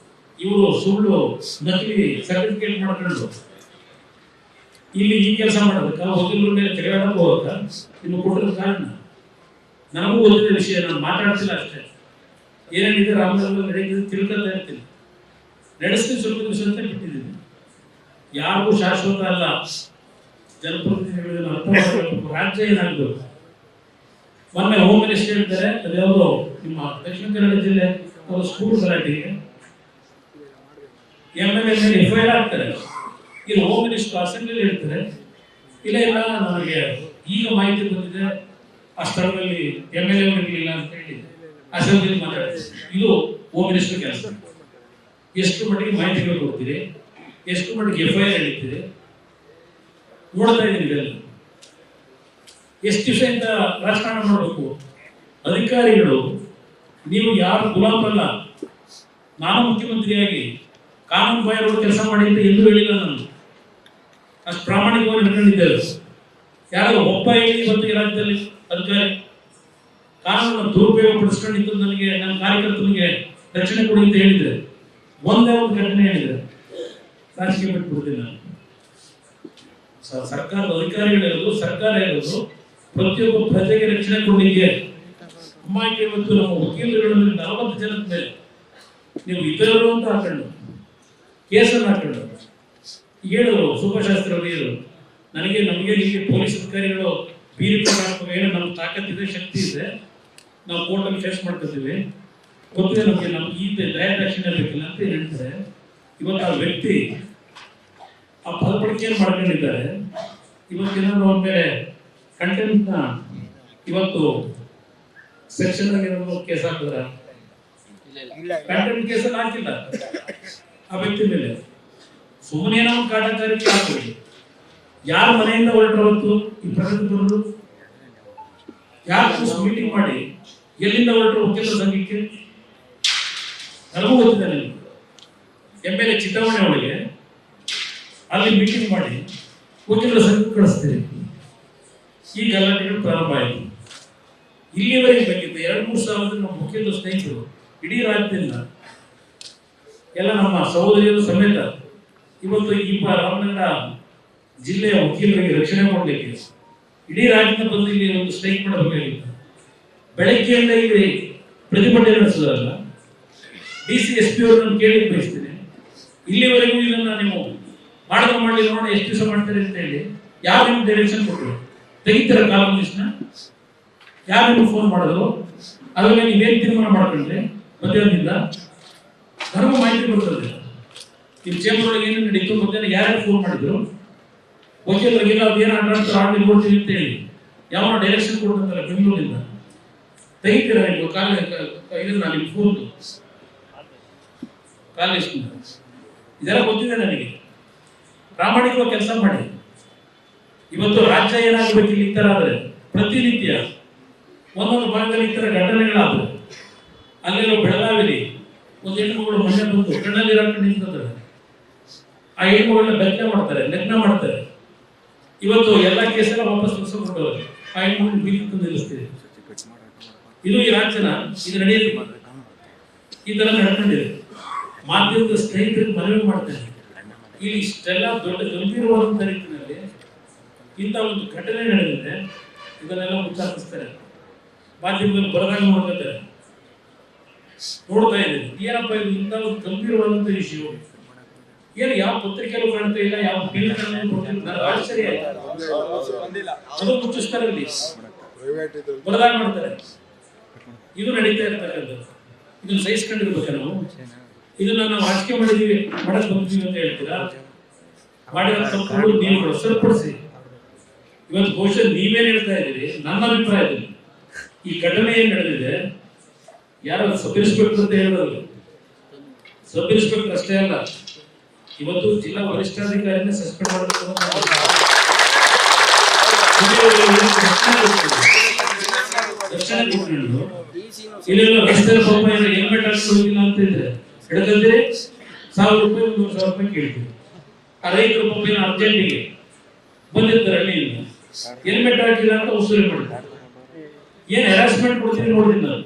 A: ಇವರು ಸುಳ್ಳು ನಕಲಿ ಸರ್ಟಿಫಿಕೇಟ್ ಮಾಡ್ಕೊಂಡು ಇಲ್ಲಿ ಈ ಕೆಲಸ ಮಾಡೋದಕ್ಕ ವಕೀಲರ ಮೇಲೆ ತೆಗೆದಾಡಕ್ಕೆ ಹೋಗಕ್ಕ ನಿಮ್ಗೆ ಕೊಟ್ಟಿರೋ ಕಾರಣ ನನಗೂ ಗೊತ್ತಿದ್ದ ವಿಷಯ. ನಾನು ಮಾತಾಡ್ತಿಲ್ಲ ಅಷ್ಟೇ, ಏನೇನಿದೆ ರಾಮನಗರದಲ್ಲಿ ನಡೆಯುತ್ತಿದೆ ತಿಳ್ಕೊತಾ ಇರ್ತೀನಿ, ನಡೆಸ್ತೀನಿ. ಸ್ವಲ್ಪ ದಿವಸ ಅಂತ ಬಿಟ್ಟಿದ್ದೀನಿ. ಯಾರಿಗೂ ಶಾಶ್ವತ ಅಲ್ಲ. ಜನಪ್ರತಿನಿಧಿಗಳನ್ನು ಅರ್ಥ ಮಾಡಬೇಕು, ರಾಜ್ಯ ಏನಾಗಬೇಕು. ಮೊನ್ನೆ ಹೋಮ್ ಮಿನಿಸ್ಟರ್ ಹೇಳ್ತಾರೆ, ಅದ್ಯಾವುದೋ ನಿಮ್ಮ ದಕ್ಷಿಣ ಕನ್ನಡ ಜಿಲ್ಲೆ ಸ್ಕೂಲ್ ಗಲಾಟೆಗೆ MLA ಮೇಲೆ FIR ಆಗ್ತಾರೆ. ಇಲ್ಲಿ ಹೋಮ್ ಮಿನಿಸ್ಟರ್ ಅಸೆಂಬ್ಲಿಯಲ್ಲಿ ಹೇಳ್ತಾರೆ, ಇಲ್ಲ ಇಲ್ಲ ನನಗೆ ಈಗ ಮಾಹಿತಿ ಬಂದಿದೆ, ಆ ಸ್ಥಳದಲ್ಲಿ MLA ಇರಲಿಲ್ಲ ಅಂತ ಹೇಳಿ ಅಸೆಂಬ್ಲಿಯಲ್ಲಿ ಮಾತಾಡ್ತಾರೆ. ಇದು ಹೋಮ್ ಮಿನಿಸ್ಟರ್ ಕೆಲಸ. ಎಷ್ಟು ಮಟ್ಟಿಗೆ ಮಾಹಿತಿಗಳು ಕೊಡ್ತೀರಿ, ಎಷ್ಟು ಮಟ್ಟಿಗೆ FIR ಹೇಳ್ತೀರಿ ನೋಡ್ತಾ ಇದ್ದೀನಿ. ಇದೆಲ್ಲ ಎಷ್ಟು ದಿವಸದಿಂದ ರಾಜಕಾರಣ ಮಾಡಬೇಕು ಅಧಿಕಾರಿಗಳು. ನೀವು ಯಾರು ಗುಲಾಮರಲ್ಲ. ನಾನು ಮುಖ್ಯಮಂತ್ರಿಯಾಗಿ ಕಾನೂನು ಬಾಹಿರ ಕೆಲಸ ಮಾಡಿ ಅಂತ ಎಲ್ಲೂ ಹೇಳಿಲ್ಲ. ನಾನು ಅಷ್ಟು ಪ್ರಾಮಾಣಿಕವಾಗಿ ನಡ್ಕೊಂಡಿದ್ದೇವೆ. ಯಾರೋ ಒಬ್ಬ ಹೇಳಿ ಇವತ್ತು ಈ ರಾಜ್ಯದಲ್ಲಿ ಅಧಿಕಾರಿ ಕಾನೂನನ್ನು ದುರುಪಯೋಗ ಪಡಿಸ್ಕೊಂಡಿದ್ದು ನನಗೆ ನನ್ನ ಕಾರ್ಯಕರ್ತನಿಗೆ ರಕ್ಷಣೆ ಕೊಡಿ ಅಂತ ಹೇಳಿದ್ರೆ ಒಂದೇ ಒಂದು ಘಟನೆ ಹೇಳಿದ್ರೆ ರಾಜಕೀಯ ಬಿಟ್ಬಿಡ್ತೀನಿ ನಾನು. ಸರ್ಕಾರದ ಅಧಿಕಾರಿಗಳಿರೋದು, ಸರ್ಕಾರ ಇರೋದು ಪ್ರತಿಯೊಬ್ಬ ಪ್ರಜೆಗೆ ರಕ್ಷಣೆ ಕೊಡಲಿಕ್ಕೆ. ಅಮ್ಮಾಯಿಗೆ ಇವತ್ತು ನಮ್ಮ ವಕೀಲರುಗಳಲ್ಲಿ 40 ಜನದ ಮೇಲೆ ನೀವು ಇತರರು ಅಂತ ಹಾಕೊಂಡು ಕೇಸನ್ನು ಹಾಕೊಂಡು ಹೇಳಿದ್ರು ಸುಭಾಶಾಸ್ತ್ರಿ ಅವರು ಹೇಳಿದ್ರು, ನಮಗೆ ಇಲ್ಲಿ ಪೊಲೀಸ್ ಅಧಿಕಾರಿಗಳು ಬೀರಿ ಏನೋ ನಮ್ಮ ತಾಕತ್ತಿದೆ, ಶಕ್ತಿ ಇದೆ, ನಾವು ಕೋರ್ಟಲ್ಲಿ ಫೇಸ್ ಮಾಡ್ಕೊತೀವಿ, ಗೊತ್ತಿದೆ ನಮ್ಗೆ ಈ ದಯಾದಾಕ್ಷಿಣ್ಯ ಬೇಕಿಲ್ಲ ಅಂತ ಹೇಳ್ತಾರೆ. ಇವತ್ತು ಆ ವ್ಯಕ್ತಿ ಆ ಪದಪಡಿಕೆಯನ್ನು ಮಾಡ್ಕೊಂಡಿದ್ದಾರೆ. ಇವತ್ತೇನಾದ್ರು ಅವ್ರ ಮೇಲೆ ಕಂಟೆಂಟ್ನ ಇವತ್ತು ಸೆಕ್ಷನ್ ಏನಾದ್ರು ಕೇಸ್ ಹಾಕಿದ್ರ? ಕಂಟೆಂಟ್ ಕೇಸಲ್ಲಿ ಹಾಕಿಲ್ಲ ಆ ವ್ಯಕ್ತಿ ಮೇಲೆ. ಸುಮ್ಮನೆ ಏನೋ ಕಾಟಾಚಾರಕ್ಕೆ ಹಾಕಬೇಕು. ಯಾರ ಮನೆಯಿಂದ ಹೊರಟವತ್ತು ಈ ಪ್ರಗತಿಗಳು ಯಾರು ಮೀಟಿಂಗ್ ಮಾಡಿ ಎಲ್ಲಿಂದ ಹೊರಟರು ವಕೀಲರ ಸಂಘಕ್ಕೆ? ನನಗೂ ಗೊತ್ತಿದೆ. ನನಗೆ MLA ಚಿತಾವಣೆ ಒಳಗೆ ಅಲ್ಲಿ ಮೀಟಿಂಗ್ ಮಾಡಿ ವಕೀಲರ ಸಂಘಕ್ಕೆ ಕಳಿಸ್ತೀರಿ. ಈ ಗಲಾಟೆಗಳು ಪ್ರಾರಂಭ ಆಯಿತು. ಇಲ್ಲಿವರೆಗೆ ಬೇಕಿತ್ತು 2-3 ಸಾವಿರ ನಮ್ಮ ವಕೀಲರ ಸ್ನೇಹಿತರು ಇಡೀ ರಾಜ್ಯದಿಂದ ಎಲ್ಲ ನಮ್ಮ ಸಹೋದರಿಯರು ಸಮೇತ ಇವತ್ತು ಈ ರಾಮನಗರ ಜಿಲ್ಲೆಯ ವಕೀಲರಿಗೆ ರಕ್ಷಣೆ ಕೊಡಲಿಕ್ಕೆ ಇಡೀ ರಾಜ್ಯದಿಂದ ಬಂದು ಇಲ್ಲಿ ಒಂದು ಸ್ಟ್ರೈಕ್ ಮಾಡಬೇಕಾಗಿತ್ತು. ಬೆಳಗ್ಗೆಯಿಂದ ಇಲ್ಲಿ ಪ್ರತಿಭಟನೆ ನಡೆಸೋದಲ್ಲ. DC SP ಅವರನ್ನು ಕೇಳಿ ಬಯಸ್ತೀನಿ, ಇಲ್ಲಿವರೆಗೂ ಇದನ್ನ ನೀವು ಮಾಡಲಿ ನೋಡೋಣ ಎಷ್ಟು ದಿವಸ ಮಾಡ್ತಾರೆ ಅಂತ ಹೇಳಿ ಯಾರು ನಿಮ್ಗೆ ಡೈರೆಕ್ಷನ್ ಕೊಟ್ಟರು? ತೆಗಿತೀರ ಕಾಲಮಿಸ್ನ? ಯಾರು ನಿಮ್ಗೆ ಫೋನ್ ಮಾಡಿದ್ರು? ಅದ್ರಲ್ಲಿ ನೀವೇನು ತೀರ್ಮಾನ ಮಾಡ್ಕೊಂಡ್ರೆ ಮಧ್ಯಾಹ್ನದಿಂದ ನನಗೂ ಮಾಹಿತಿ ಬರ್ತದೆ. ನಿಮ್ಮ ಚೇಂಬರ್ ಒಳಗೆ ಏನು ನಡೀತು, ಮಧ್ಯಾಹ್ನ ಯಾರ್ಯಾರು ಫೋನ್ ಮಾಡಿದ್ರು, ವಕೀಲರಿಗೆಲ್ಲ ಅದೇನು ಆಡಳಿತ ಕೊಡ್ತೀವಿ ಅಂತ ಹೇಳಿ ಯಾವ ಡೈರೆಕ್ಷನ್ ಕೊಡ್ತಾರೆ ಬೆಂಗಳೂರಿಂದ? ತೆಗಿತೀರ ನೀವು ಇದನ್ನ ನಿಮ್ಮ ಫೋನ್ ಕಾಲೇಜ್ ಇದೆಲ್ಲ ಗೊತ್ತಿದೆ ನನಗೆ. ಪ್ರಾಮಾಣಿಕವಾಗಿ ಕೆಲಸ ಮಾಡಿ. ಇವತ್ತು ರಾಜ್ಯ ಏನಾಗಬೇಕು ಈ ತರ ಆದ್ರೆ ಪ್ರತಿನಿತ್ಯ ಒಂದೊಂದು ಭಾಗದಲ್ಲಿ ಈ ತರ ಘಟನೆಗಳಾದ್ರೆ, ಅಲ್ಲೆಲ್ಲ ಬೆಳಗಾವಿಲಿ ಒಂದು ಹೆಣ್ಣುಮಗಳು ಮನೆ ಬಂದು ಕಣ್ಣಲ್ಲಿ ಹಾಕೊಂಡು ನಿಂತಿದ್ದಾರೆ. ಆ ಹೆಣ್ಣುಗಳನ್ನ ಬೆತ್ತಲೆ ಮಾಡ್ತಾರೆ, ಲಗ್ನ ಮಾಡ್ತಾರೆ. ಇವತ್ತು ಎಲ್ಲ ಕೇಸೆಲ್ಲ ವಾಪಸ್ ಕೊಟ್ಟವ್ರೆ. ಆ ಹೆಣ್ಣುಗಳು ಬೀದಿ ನಿಲ್ಲಿಸ್ತೀವಿ. ಇದು ಈ ರಾಜ್ಯನ ಇದು ನಡೆಯುತ್ತೆ. ಈ ತರ ನಡ್ಕೊಂಡಿದೆ. ಮಾಧ್ಯಮದ ಸ್ನೇಹಿತರಿಗೆ ಮನವಿ ಮಾಡ್ತೇನೆ, ಇಲ್ಲಿ ಇಷ್ಟೆಲ್ಲ ದೊಡ್ಡ ಗಂಭೀರವಾದಂತ ರೀತಿಯಲ್ಲಿ ಇಂಥ ಒಂದು ಘಟನೆ ನಡೆದಿದೆ, ಇದನ್ನೆಲ್ಲ ಉಚ್ಚಾರಿಸ್ತಾರೆ. ಮಾಧ್ಯಮದಲ್ಲಿ ಬರದಾಗ ನೋಡ್ತಾರೆ, ನೋಡ್ತಾ ಇದ್ದೀನಿ ಏನಪ್ಪ ಇದು ಇಂಥ ಒಂದು ಗಂಭೀರವಾದಂತ ವಿಷಯ ಏನು ಯಾವ ಪತ್ರಿಕೆಯಲ್ಲೂ ಕಾಣ್ತಾ ಇಲ್ಲ, ಯಾವ ಆಶ್ಚರ್ಯ ಆಯ್ತು. ಅದು ಮುಚ್ಚಿಸ್ತಾರೆ, ಇಲ್ಲಿ ಬರದಾಗ ಮಾಡ್ತಾರೆ. ಇದು ನಡೀತಾ ಇರ್ತಕ್ಕಂಥದ್ದು. ಇದನ್ನ ಸಹಿಸ್ಕೊಂಡಿರ್ಬೇಕ ನಾವು? ಇದನ್ನ ನಾವು ಆಯ್ಕೆ ಮಾಡಿದೀವಿ, ಮಾಡಕ್ ಬಂದೀವಿ ಅಂತ ಹೇಳ್ತೀರಾ? ಮಾಡಿರೋ ತಪ್ಪು ನೀವು ಸರಿಪಡಿಸಿ. ಇವತ್ತು ಬಹುಶಃ ನೀವೇನ್ ಹೇಳ್ತಾ ಇದ್ದೀರಿ, ನನ್ನ ಅಭಿಪ್ರಾಯದಲ್ಲಿ ಈ ಘಟನೆ ಏನ್ ನಡೆದಿದೆ, ಯಾರು ಸಬ್ ಇನ್ಸ್ಪೆಕ್ಟರ್ ಅಂತ ಹೇಳಿದ್ರು, ಸಬ್ ಇನ್ಸ್ಪೆಕ್ಟರ್ ಅಷ್ಟೇ ಅಲ್ಲ, ಇವತ್ತು ಜಿಲ್ಲಾ ವರಿಷ್ಠಾಧಿಕಾರಿನ ಸಸ್ಪೆಂಡ್ ಮಾಡಬೇಕು. ರಕ್ಷಣೆ ಕೊಟ್ಟು ಇಲ್ಲೆಲ್ಲ ರಸ್ತೆ ಪಾಪ ಹೆಲ್ಮೆಟ್ ಹಾಕಿಲ್ಲ ಅಂತ ಇದ್ರೆ ಹಿಡ್ಕಂತೀರಿ, 1000 ರೂಪಾಯಿ 1,000 ರೂಪಾಯಿ ಕೇಳ್ತೀವಿ. ಆ ರೈತರ ಪಾಪ ಅರ್ಜೆಂಟಿಗೆ ಬಂದಿರ್ತಾರೆ ಹಳ್ಳಿಯಿಂದ, ಹೆಲ್ಮೆಟ್ ಹಾಕಿಲ್ಲ ಅಂತ ವಸೂಲಿ ಮಾಡ್ತಾರೆ. ಏನ್ ಹ್ಯಾರಾಸ್ಮೆಂಟ್ ಕೊಡ್ತೀರಿ ನೋಡಿದ್ದೀನಿ ನಾನು.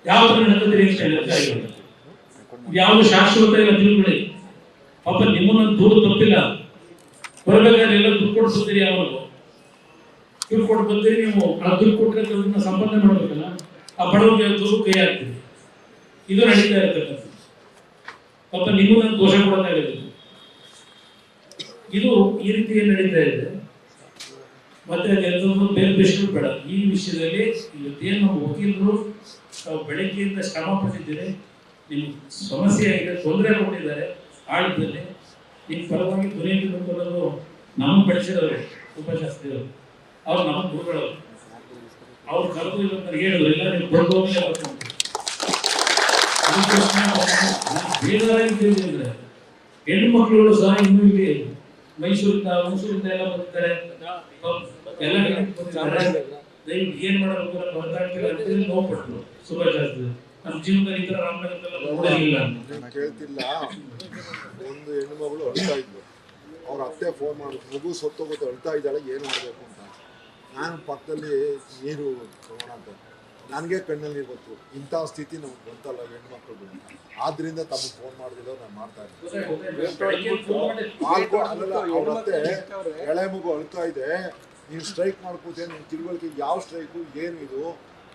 A: ಯಾವ ತರ ನಡ್ಕೊತೀರಿ ಅಂತ ಹೇಳಿದ್ರೆ ಯಾವ್ದು ಶಾಶ್ವತ ಇಲ್ಲ ತಿಳ್ಕೊಳ್ಳಿ. ಪಾಪ ನಿಮ್ಮನ್ನ ದುಡ್ಡು ತಪ್ಪಿಲ್ಲ, ಬರ್ಬೇಕಾದ್ರೆ ಎಲ್ಲ ದುಡ್ಡು ಕೊಟ್ಟು ಬರ್ತೀರಿ. ಯಾವಾಗ ದುಡ್ಡು ಕೊಟ್ಟು ಬರ್ತೀರಿ, ನೀವು ಆ ದುಡ್ಡು ಕೊಟ್ಟರೆ ಅದನ್ನ ಸಂಪಾದನೆ ಮಾಡ್ಬೇಕಲ್ಲ, ಆ ಬಡವರಿಗೆ ದುಡ್ಡು ಕೈ ಹಾಕ್ತೀರಿ. ಇದು ನಡೀತಾ ಇರ್ತಕ್ಕಂಥ. ಪಾಪ ನಿಮ್ಮನ್ನ ದೋಷ ಕೊಡೋದಾಗಿದೆ. ಇದು ಈ ರೀತಿ ಏನ್ ನಡೀತಾ ಇದೆ. ಮತ್ತೆ ಅದೆಲ್ಲರೂ ಬೇರೆ ಪ್ರಶ್ನೆ ಬೇಡ. ಈ ವಿಷಯದಲ್ಲಿ ಇವತ್ತೇನು ನಮ್ಮ ವಕೀಲರು ತಾವು ಬೆಳಗ್ಗೆಯಿಂದ ಶ್ರಮ ಪಟ್ಟಿದ್ದೀರಿ, ನಿಮ್ಗೆ ಸಮಸ್ಯೆ ಆಗಿದೆ, ತೊಂದರೆ ಕೊಟ್ಟಿದ್ದಾರೆ ಆಳದಲ್ಲಿ. ನಿಮ್ಮ ಪರವಾಗಿ ಧ್ವನಿಬೇಕು ಅನ್ನೋದು ನಮಗೆ ಬೆಳೆಸಿರೋರು ಉಪಶಾಸ್ತ್ರಿ ಅವರು, ಅವ್ರು ನಮ್ಮ ಗುರುಗಳು. ಅವ್ರು ಕರೆದು ಇವತ್ತು ಹೇಳಿದ್ರು, ಇಲ್ಲ ನೀವು ಬರ್ಬೋದೇ ಬೇಜಾರಾಗಿದ್ದರೆ ಹೆಣ್ಣು ಮಕ್ಕಳು ಸಹ ಇನ್ನೂ ಇಲ್ಲಿ ಮೈಸೂರಿಂದ ಎಲ್ಲ ಬರ್ತಾರೆ, ಎಲ್ಲ ದಯವಿಟ್ಟು ಏನ್ ಮಾಡಬೇಕು ಹೊರತಾಗ್ತಿಲ್ಲ ನೋಡ್ಬಿಟ್ರು ಸುಭಾಷಾಸ್ತ್ರಿ. ನಮ್ಮ ಜೀವನದಲ್ಲಿ ಈ ತರ ರಾಮನಗರದಲ್ಲ
C: ಕೇಳ್ತಿಲ್ಲ. ಒಂದು ಹೆಣ್ಣು ಮಗಳು ಅಳ್ತಾ ಇದ್ಲು, ಅವ್ರ ಅತ್ತೆ ಫೋನ್ ಮಾಡಿ ಮಗು ಸತ್ತೋಗುತ್ತೆ ಅಳ್ತಾ ಇದ್ದಾಳೆ, ಏನು ಮಾಡಬೇಕು ಅಂತ. ನಾನು ಪಕ್ಕದಲ್ಲಿ ನೀರು ತಗೋಣ ಅಂತ ನನಗೆ ಕಣ್ಣಲ್ಲಿ ಗೊತ್ತು ಇಂಥ ಸ್ಥಿತಿ ನಮ್ಗೆ ಗೊತ್ತಲ್ಲ ಹೆಣ್ಮಕ್ಳು. ಆದ್ರಿಂದ ತಮಗೆ ಫೋನ್ ಮಾಡಿದ್ರು ನಾನು ಮಾಡ್ತಾ ಇದ್ದೀನಿ. ಅವ್ರತ್ತೆ ಎಳೆ ಮಗು ಅಳ್ತಾ ಇದೆ, ನೀನು ಸ್ಟ್ರೈಕ್ ಮಾಡ್ಕೋತೇನೆ, ನೀನು ತಿಳುವಳಿಕೆ ಯಾವ ಸ್ಟ್ರೈಕು ಏನು ಇದು,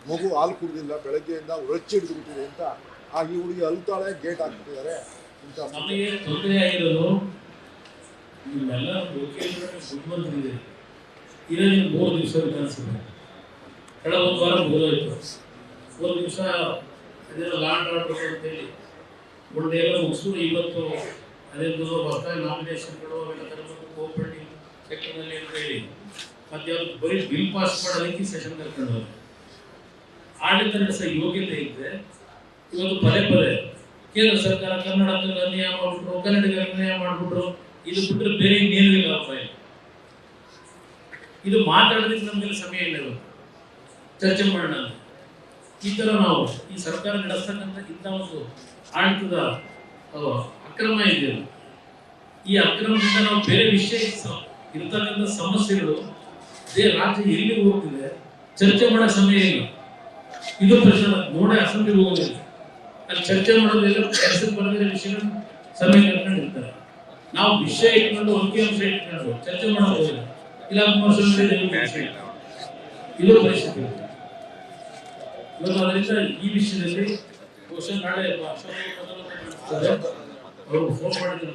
C: ಮಗು ಹಾಲು ಕುಡಿದಿಲ್ಲ ಬೆಳಗ್ಗೆಯಿಂದ ಹೊರಚಿ ಹಿಡಿದ್ಬಿಟ್ಟಿದೆ ಅಂತ ಈ ಹುಡುಗಿ ಅಳ್ತಾಳೆ, ಗೇಟ್ ಹಾಕ್ಬಿಟ್ಟಿದ್ದಾರೆ. ಇಂಥ
A: ನಮಗೆ ತೊಂದರೆ ಆಗಿರೋದು ನೀವೆಲ್ಲ ಬುದ್ಧಿವಂತರಿದೆ ಇರೋದು 3 ದಿವಸ ವಿಧಾನಸಭೆ ಕಳೆದ 1 ವಾರ ಮುಗಿದೋಯ್ತು. 1 ದಿವಸ ಅದೇನೋ ಲಾಂಡ್ ಆರ್ಡರ್ ಅಂತೇಳಿ ಉಳಿದೆಲ್ಲ ಮುಗಿಸು. ಇವತ್ತು ಅದೇನು ಹೊಸದಾಗಿ ನಾಮಿನೇಷನ್ಗಳು ಅವೆಲ್ಲ ತರಬೇಕು ಕೋಆಪರೇಟಿವ್ ಸೆಕ್ಟರ್ನಲ್ಲಿ ಅಂತ ಹೇಳಿ ಮತ್ತೆ ಅವ್ರು ಬರೀ ಬಿಲ್ ಪಾಸ್ ಮಾಡೋದಕ್ಕೆ ಸೆಷನ್ ಕರ್ಕೊಂಡು ಹೋದ್ರು. ಆಡಳಿತ ನಡೆಸೋ ಯೋಗ್ಯತೆ ಇದ್ದರೆ ಇವತ್ತು ಪದೇ ಪದೇ ಕೇಂದ್ರ ಸರ್ಕಾರ ಕನ್ನಡಕ್ಕೆ ಅನ್ಯಾಯ ಮಾಡಿಬಿಟ್ರು, ಕನ್ನಡಿಗರ ಅನ್ಯಾಯ ಮಾಡಿಬಿಟ್ರು, ಇದು ಬಿಟ್ಟರೆ ಬೇರೆ ಇನ್ನೇನು ಇಲ್ಲ ಅಪಾಯ. ಇದು ಮಾತಾಡೋದಕ್ಕೆ ನಮಗೆ ಸಮಯ ಇಲ್ಲ, ಚರ್ಚೆ ಮಾಡೋಣ. ಈ ಥರ ನಾವು ಈ ಸರ್ಕಾರ ನಡೆಸ್ತಕ್ಕಂಥ ಇಂಥ ಒಂದು ಆಡಳಿತದ ಅಕ್ರಮ ಇದೆಯಲ್ಲ, ಈ ಅಕ್ರಮದಿಂದ ನಾವು ಬೇರೆ ವಿಷಯ ಇರ್ತಕ್ಕಂಥ ಸಮಸ್ಯೆಗಳು ರಾಜ್ಯ ಎಲ್ಲಿ ಹೋಗ್ತಿದೆ ಚರ್ಚೆ ಮಾಡೋ ಸಮಯ ಇಲ್ಲ. ಇದು ಪ್ರಶ್ನೆ ನೋಡೇ ಅಸೆಂಬ್ಲಿಗೆ ಹೋಗೋದಿಲ್ಲ, ಅಲ್ಲಿ ಚರ್ಚೆ ಮಾಡೋದಿಲ್ಲ, ಕೆಲಸಕ್ಕೆ ಬರೋದಿಲ್ಲ, ವಿಷಯ ಸಮಯ ಕರ್ಕೊಂಡು ಇರ್ತಾರೆ. ನಾವು ವಿಷಯ ಇಟ್ಕೊಂಡು ಅಂಕಿಅಂಶ ಇಟ್ಕೊಂಡು ಚರ್ಚೆ ಮಾಡೋದಿಲ್ಲ, ಇಲ್ಲ ಇದು ಪರಿಸ್ಥಿತಿ. ಇವತ್ತು ಅದರಿಂದ ಈ ವಿಷಯದಲ್ಲಿ ಬಹುಶಃ ನಾಳೆ ಅವರು ಫೋನ್ ಮಾಡಿದ್ರು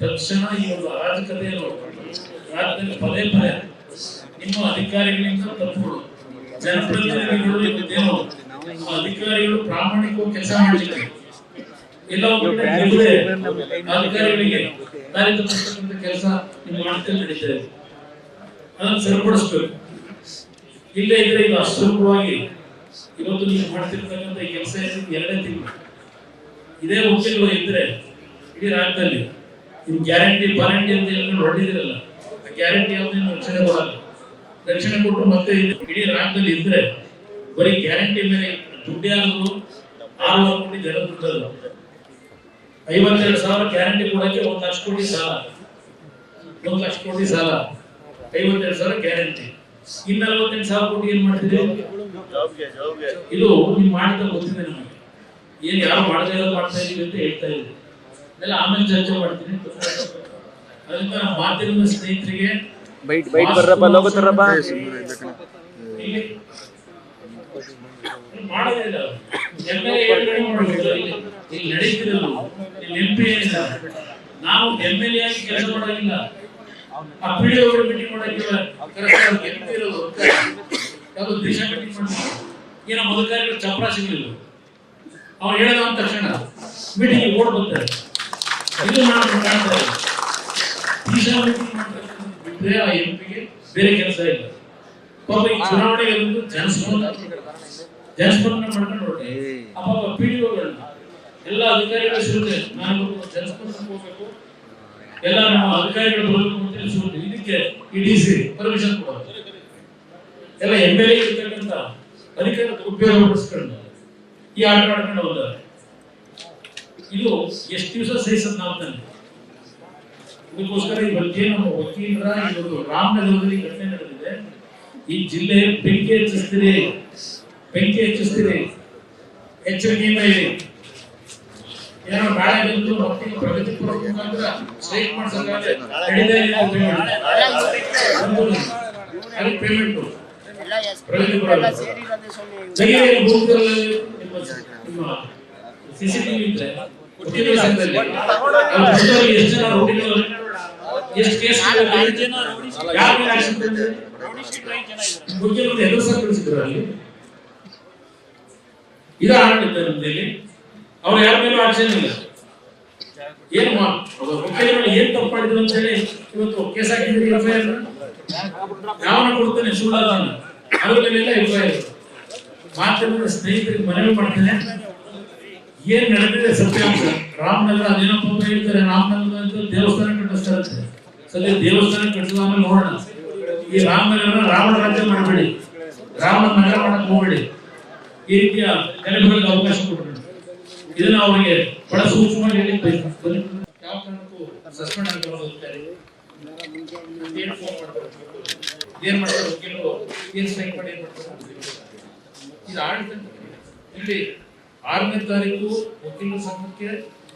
A: ತಕ್ಷಣ ಈ ಒಂದು ಅರಾಜಕತೆಯನ್ನು ರಾಜ್ಯದಲ್ಲಿ ಪದೇ ಪದೇ ನಿಮ್ಮ ಅಧಿಕಾರಿಗಳಿಂದ ತಪ್ಪುಗಳು, ಜನಪ್ರತಿನಿಧಿಗಳು ಇವತ್ತೇನು ಅಧಿಕಾರಿಗಳು ಪ್ರಾಮಾಣಿಕವಾಗಿ ಕೆಲಸ ಮಾಡಲಿಕ್ಕೆ ಎಲ್ಲ ಅಧಿಕಾರಿಗಳಿಗೆ ದಾರಿ ತಪ್ಪಿಸ್ತಕ್ಕಂಥ ಕೆಲಸ ನಿಮ್ಮ ಮಾಡ್ತೇನೆ ನಡೀತಾ ಇದೆ. ಅದನ್ನು ಸರಿಪಡಿಸ್ಬೇಕು. ಇಲ್ಲೇ ಇದ್ರೆ ಇದು ಅಸುಲಭವಾಗಿ ಇವತ್ತು ನೀವು ಮಾಡ್ತಿರ್ತಕ್ಕಂಥ ಈ ಕೆಲಸ 2 ತಿಂಗಳು ಇದೇ ವಕೀಲರು ಇದ್ರೆ ಇಡೀ ರಾಜ್ಯದಲ್ಲಿ ನಿಮ್ ಗ್ಯಾರಂಟಿ ಪಾರಂಟಿ ಅಂತ ಎಲ್ಲ ಹೊರಡಿದಿರಲ್ಲ, ಗ್ಯಾರಂಟಿ ಯಾವ್ದು ರಕ್ಷಣೆ ಕೊಡಲ್ಲ, ರಕ್ಷಣೆ ಕೊಟ್ಟು ಮತ್ತೆ ಇಡೀ ರಾಜ್ಯದಲ್ಲಿ ಇದ್ರೆ ಬರೀ ಗ್ಯಾರಂಟಿ ಮೇಲೆ ದುಡ್ಡು ಯಾರು 6 ಕೋಟಿ ಜನ ದುಡ್ಡಲ್ಲ, 52,000 ಗ್ಯಾರಂಟಿ ಕೊಡಕ್ಕೆ 1 ಲಕ್ಷ ಕೋಟಿ ಸಾಲ, 1 ಲಕ್ಷ ಕೋಟಿ ಸಾಲ, 52,000 ಗ್ಯಾರಂಟಿ, ಇನ್ನು 48,000 ಕೋಟಿ ಏನ್ ಮಾಡ್ತಿದೆ? ಇದು ನೀವು ಮಾಡಿದ ಗೊತ್ತಿದೆ ನಮಗೆ, ಏನ್ ಯಾರು ಮಾಡದೇ ಇರೋದು ಮಾಡ್ತಾ ಇದೀವಿ ಅಂತ ಹೇಳ್ತಾ ಇದ್ದೀವಿ. ಅದೆಲ್ಲ ಆಮೇಲೆ ಚರ್ಚೆ ಮಾಡ್ತೀನಿ. ಅದಕ್ಕೆ ಮಾಧ್ಯಮದ ಸ್ನೇಹಿತರಿಗೆ ಮಾಡೋದಿಲ್ಲ, ಇಲ್ಲಿ ನಡೀತಿರೋದು MP ನಾವು MLA ಆಗಿ ಕೆಲಸ ಮಾಡೋದಿಲ್ಲ, ಆ PDO ಮೀಟಿಂಗ್ ಮಾಡೋಕ್ಕಿಲ್ಲ, MP ಇರೋದು ಯಾವುದು ದಿಶಾ ಮೀಟಿಂಗ್ ಮಾಡ್ತಾರೆ, ಏನೋ ಅಧಿಕಾರಿಗಳು ಚಪರಾಸಿಗಳಿಲ್ಲ, ಅವ್ರು ಹೇಳಿದ ಅಂದ ತಕ್ಷಣ ಮೀಟಿಂಗ್ ಓಡ್ ಬರ್ತಾರೆ. ಇದು ನಾನು ಕಾಣ್ತಾ ಇಲ್ಲ. ದಿಶಾ ಮೀಟಿಂಗ್ ಮಾಡ್ತಾರೆ, ಆ MP ಬೇರೆ ಕೆಲಸ ಇಲ್ಲ. ಪಾಪ ಈ ಚುನಾವಣೆಗೆ ಜನಸ್ಪಂದನೆ ಮಾಡ್ಕೊಂಡು ಹೊರಟೆ. ಅಪ್ಪ PDOಗಳನ್ನ ಎಲ್ಲ ಅಧಿಕಾರಿಗಳ ಶುರುತೆ ನಾನು ಜನಸ್ಪಂದನೆ ಹೋಗ್ಬೇಕು, ಎಲ್ಲ ನಮ್ಮ ಅಧಿಕಾರಿಗಳು ಬರಬೇಕು ಅಂತ ಶುರುತೆ. ಇದಕ್ಕೆ ಈ DC ಪರ್ಮಿಷನ್ ಕೊಡೋದು ಎಲ್ಲ MLA ಇರ್ತಕ್ಕಂಥ ಅಧಿಕಾರ ಉಪಯೋಗ ಪಡಿಸ್ಕೊಂಡು ಈ ಆಟ ಆಡ್ಕೊಂಡು ಹೋದ್ದಾರೆ. ಇದು ಎಷ್ಟು ದಿವಸ ಸಹಿಸದ್ ನಾವು ತಾನೆ. ಇದಕ್ಕೋಸ್ಕರ ಇವತ್ತೇ ನಮ್ಮ ವಕೀಲರ ಇವತ್ತು ರಾಮನಗರದಲ್ಲಿ ಘಟನೆ ನಡೆದಿದೆ. ಈ ಜಿಲ್ಲೆ ಬೆಂಕಿ ಹೆಚ್ಚಿಸ್ತೀರಿ, ಎಚ್ಚರಿಕೆಯಿಂದ ಇರಿ. ಏನೋ ನಾಳೆ ಬಂದು ಮಕ್ಕಳಿಗೆ ಪ್ರಗತಿ ಪೂರ್ವಕ ಮುಖಾಂತರ ಸ್ಟ್ರೈಕ್ ಮಾಡಿಸೋದಾದ್ರೆ ಪೇಮೆಂಟ್ ಪ್ರಗತಿ ಪೂರ್ವಕ CCTV ಇದ್ರೆ ಎಷ್ಟು ಜನ ರೋಡಿಗಳು, ಎಷ್ಟು ಕೇಸ್ ಯಾರ ಮೇಲೆ ಆಕ್ಷನ್ ತಂದಿದೆ ಬಗ್ಗೆ ಒಂದು ಹೆದರ್ಸ ಕಳಿಸಿದ್ರು. ಅಲ್ಲಿ ಇದ ಆಡಳಿತ ನಮ್ಮಲ್ಲಿ, ಅವ್ರು ಯಾರ ಮೇಲೂ ಆಕ್ಷನ್ ಇಲ್ಲ. ಏನು ವಕೀಲರು ಏನ್ ತಪ್ಪು ಮಾಡಿದ್ರು ಅಂತ ಹೇಳಿ ಇವತ್ತು ಕೇಸ್ ಹಾಕಿದ್ರಿ, FIR ಯಾವನ ಕೊಡ್ತಾನೆ ಸುಳ್ಳಲ್ಲ, ಅದ್ರ ಮೇಲೆಲ್ಲ FIR. ಮಾಧ್ಯಮದ ಸ್ನೇಹಿತರಿಗೆ ಮನವಿ ಮಾಡ್ತೇನೆ, ಏನ್ ನಡೆದಿದೆ ಸತ್ಯಾಂಶ. ರಾಮನಗರ ಅದೇನೋ ಪಾಪ ಹೇಳ್ತಾರೆ, ರಾಮನಗರ ಅಂತ ದೇವಸ್ಥಾನ ಕಟ್ಟಿಸ್ತಾರಂತೆ. ಸದ್ಯ ದೇವಸ್ಥಾನ ಕಟ್ಟಿಸಿದ ಆಮೇಲೆ ನೋಡೋಣ. ಈ ರಾಮನಗರ ರಾವಣ ರಾಜ್ಯ ಮಾಡಬೇಡಿ, ರಾಮನ ನಗರ ಮಾಡಕ್ ಹೋಗಬೇಡಿ. ಈ ರೀತಿಯ ಗಲಭೆಗಳಿಗೆ ಅವಕಾಶ ಕೊಡಬೇಡಿ. ಇದನ್ನ ಅವರಿಗೆ ಬಹಳ ಸೂಕ್ಷ್ಮವಾಗಿ ಹೇಳಿ ಯಾವ ಕಾರಣಕ್ಕೂ ಸಸ್ಪೆಂಡ್ ಆಗಿರೋದು ಏನ್ ಮಾಡ್ತಾರೆ ವಕೀಲರು, ಏನ್ ಸ್ಟ್ರೈಕ್ ಮಾಡಿ ಏನ್ ಮಾಡ್ತಾರೆ. ಇದು ಆಡಳಿತ. ಇಲ್ಲಿ 6ನೇ ತಾರೀಕು ವಕೀಲರ ಸಂಘಕ್ಕೆ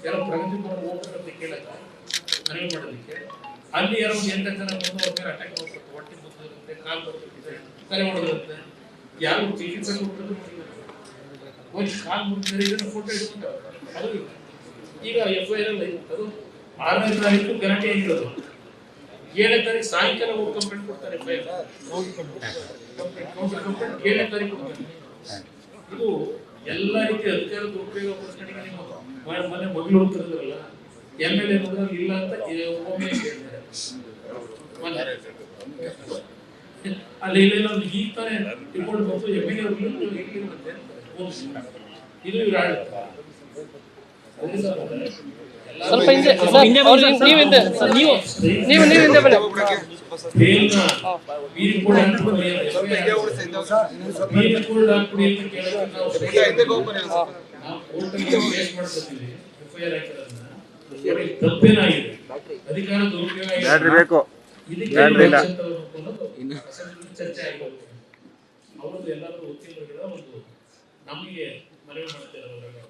A: ಯಾರೋ ಪ್ರಗತಿಪರ ಹೋಗ್ಬೇಕಂತ ಕೇಳಕ್ಕೆ ಮನವಿ ಮಾಡೋದಕ್ಕೆ ಅಲ್ಲಿ ಯಾರೋ 8 ಜನ ಬಂದು ಅವ್ರ ಮೇಲೆ ಅಟ್ಯಾಕ್ ಮಾಡ್ತಾರೆ. ಹೊಟ್ಟೆ ಬುದ್ಧಿರುತ್ತೆ, ಕಾಲು ಬರುತ್ತೆ, ತಲೆ ಹೊಡೆದಿರುತ್ತೆ. ಯಾರು ಚಿಕಿತ್ಸೆ ಕೊಟ್ಟರು ಹೋಗಿ ಕಾಲು ಮುಗಿದ್ರೆ ಇದನ್ನ ಫೋಟೋ ಇಟ್ಕೊಂಡು ಅದು ಈಗ FIR ಅಲ್ಲಿ ಅದು 6ನೇ ತಾರೀಕು ಗಲಾಟೆ ಆಗಿರೋದು. 7ನೇ ತಾರೀಕು ಸಾಯಂಕಾಲ ಹೋಗಿ ಕಂಪ್ಲೇಂಟ್ ಕೊಡ್ತಾರೆ. FIR ಕಂಪ್ಲೇಂಟ್ 7ನೇ ತಾರೀಕು ಕೊಡ್ತಾರೆ. ಇದು ಎಲ್ಲ ರೀತಿಯ ಅಧಿಕಾರದ ಉಪಯೋಗ ಪಡಿಸ್ಕೊಂಡಿಗೆ ನಿಮ್ಮ ಮನೆ ಮಗಳು ಹೋಗ್ತಿರಲ್ಲ MLA ಇಲ್ಲ ಅಂತ ಒಮ್ಮೆ ಹೇಳ್ತಾರೆ. ಅಲ್ಲಿ ಇಲ್ಲೇನೋ ಈಗ ತಾನೇ ರಿಪೋರ್ಟ್ ಬಂತು MLA ಮತ್ತೆ ಇದು ಇವ್ರ ಆಡಳಿತ.
D: ಸ್ವಲ್ಪ ಹಿಂದೆ ನೀವು ಹಿಂದೆ ಬನ್ನಿ.
A: ತಪ್ಪೇನಾಗಿದೆ, ಅಧಿಕಾರ ದುರುಪಯೋಗ ಚರ್ಚೆ ಆಗಿರುತ್ತೆ. ಅವರದ್ದು ಎಲ್ಲರೂ ವಕೀಲರುಗಳ ಒಂದು ನಮಗೆ ಮನವಿ ಮಾಡ್ತಿದ್ದಾರೆ.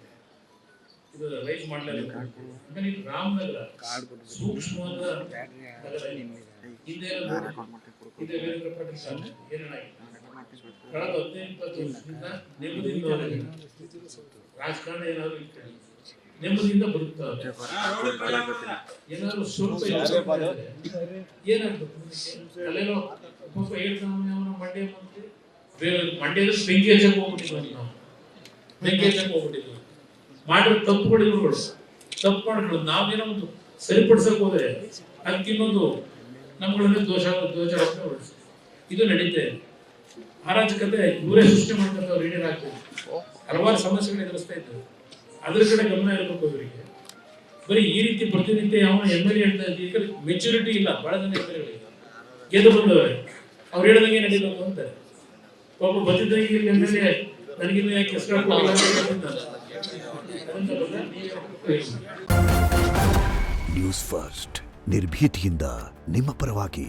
A: ಇದು ರೈಸ್ ಮಾಡಲೇಬೇಕು. ಇದು ರಾಮನಗರ ಸೂಕ್ಷ್ಮವಾದ ನಗರ. ಹಿಂದೆ ವೀರೇಂದ್ರ ಪಾಟೀಲ್ ಸಾಹೇಬ್ ಏನಾಗಿದೆ ಕಳೆದ 15-20 ವರ್ಷದಿಂದ ನೆಮ್ಮದಿಯಿಂದ ರಾಜಕಾರಣ ಏನಾದ್ರು ಇಟ್ಕೊಳ್ಳಿ, ನೆಮ್ಮದಿಯಿಂದ ಬದುಕ್ತಾರೆ. ಏನಾದ್ರು ಸ್ವಲ್ಪ ಏನಾಗ್ಬೇಕು ಅಲ್ಲೇನೋ ಪಾಪ ಹೇಳ್ತಾನೆ ಮಂಡ್ಯ ಮಂತ್ರಿ ಮಂಡ್ಯದ ಬೆಂಕಿ ಹಚ್ಚಕ್ಕೆ ಹೋಗ್ಬಿಟ್ಟಿದ್ವಿ. ನಾವು ಬೆಂಕಿ ಹಚ್ಚಕ್ಕೆ ಹೋಗ್ಬಿಟ್ಟಿದ್ವಿ. ಮಾಡಿರೋ ತಪ್ಪುಗಳು ಇವುಗಳು ತಪ್ಪು ಮಾಡ್ಕೊಳ್ಳೋದು. ನಾವೇನೋ ಒಂದು ಸರಿಪಡಿಸಕ್ ಹೋದ್ರೆ ಅದಕ್ಕೆ ಇನ್ನೊಂದು ನಮ್ಗಳನ್ನೇ ದೋಷ ಇದು ನಡೀತೆ. ಅರಾಜಕತೆ ಇವರೇ ಸೃಷ್ಟಿ ಮಾಡ್ಕೊಂತ ಲೀಡರ್ ಆಗ್ತದೆ. ಹಲವಾರು ಸಮಸ್ಯೆಗಳು ಎದುರಿಸ್ತಾ ಇದ್ದಾರೆ. ಅದ್ರ ಕಡೆ ಗಮನ ಇರಬೇಕು ಅವರಿಗೆ. ಬರೀ ಈ ರೀತಿ ಪ್ರತಿನಿತ್ಯ ಯಾವ MLA ಹೇಳ್ತಾ ಇದ್ದೀವಿ. ಮೆಚುರಿಟಿ ಇಲ್ಲ. ಬಹಳ ಜನ MLA ಗೆದ್ದು ಬಂದವರು ಅವ್ರು ಹೇಳಿದಂಗೆ ನಡೀಬೇಕು ಅಂತಾರೆ. ಒಬ್ಬ ಬಂದಿದ್ದಂಗೆ MLA ನನಗಿನ್ನೂ ಯಾಕೆ ಹೆಸರು
E: ನ್ಯೂಸ್ ಫಸ್ಟ್ ನಿರ್ಭೀತಿಯಿಂದ ನಿಮ್ಮ ಪರವಾಗಿ.